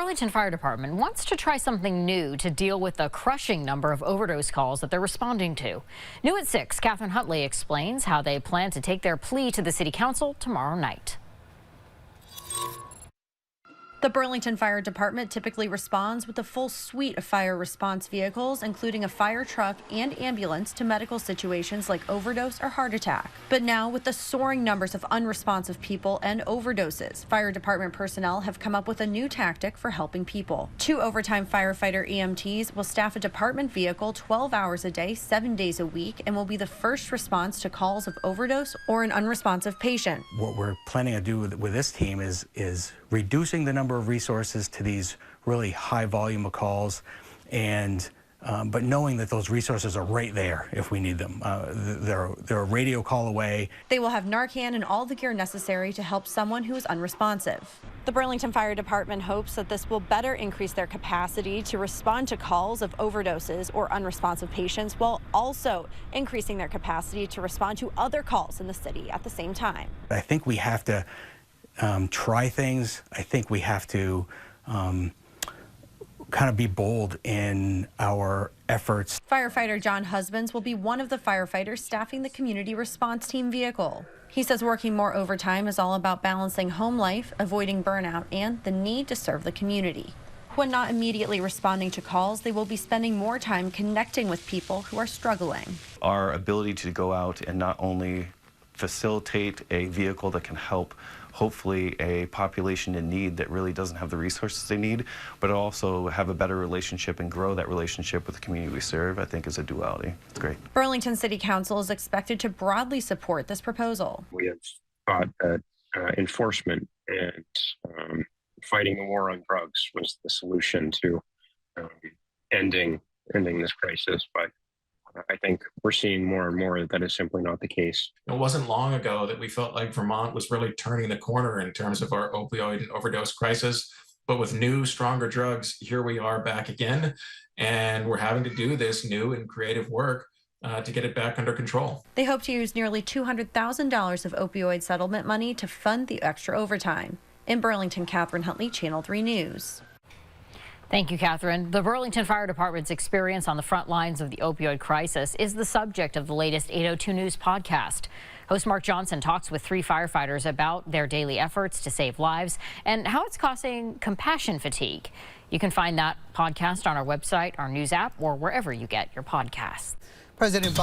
Burlington Fire Department wants to try something new to deal with the crushing number of overdose calls that they're responding to. New at 6, Catherine Huntley explains how they plan to take their plea to the City Council tomorrow night. The Burlington Fire Department typically responds with a full suite of fire response vehicles, including a fire truck and ambulance to medical situations like overdose or heart attack. But now, with the soaring numbers of unresponsive people and overdoses, fire department personnel have come up with a new tactic for helping people. 2 overtime firefighter EMTs will staff a department vehicle 12 hours a day, 7 days a week, and will be the first response to calls of overdose or an unresponsive patient. What we're planning to do with this team is reducing the number of resources to these really high volume of calls, and but knowing that those resources are right there if we need them. They're a radio call away. They will have Narcan and all the gear necessary to help someone who is unresponsive. The Burlington Fire Department hopes that this will better increase their capacity to respond to calls of overdoses or unresponsive patients, while also increasing their capacity to respond to other calls in the city at the same time. I think we have to try things. I think we have to kind of be bold in our efforts. Firefighter John Husbands will be one of the firefighters staffing the community response team vehicle. He says working more overtime is all about balancing home life, avoiding burnout, and the need to serve the community. When not immediately responding to calls, they will be spending more time connecting with people who are struggling. Our ability to go out and not only facilitate a vehicle that can help hopefully a population in need that really doesn't have the resources they need, but also have a better relationship and grow that relationship with the community we serve, I think is a duality. It's great. Burlington City Council is expected to broadly support this proposal. We have thought that enforcement and fighting the war on drugs was the solution to ending this crisis, but I think we're seeing more and more that is simply not the case. It wasn't long ago that we felt like Vermont was really turning the corner in terms of our opioid and overdose crisis. But with new, stronger drugs, here we are back again. And we're having to do this new and creative work to get it back under control. They hope to use nearly $200,000 of opioid settlement money to fund the extra overtime. In Burlington, Catherine Huntley, Channel 3 News. Thank you, Catherine. The Burlington Fire Department's experience on the front lines of the opioid crisis is the subject of the latest 802 News podcast. Host Mark Johnson talks with 3 firefighters about their daily efforts to save lives and how it's causing compassion fatigue. You can find that podcast on our website, our news app, or wherever you get your podcasts. President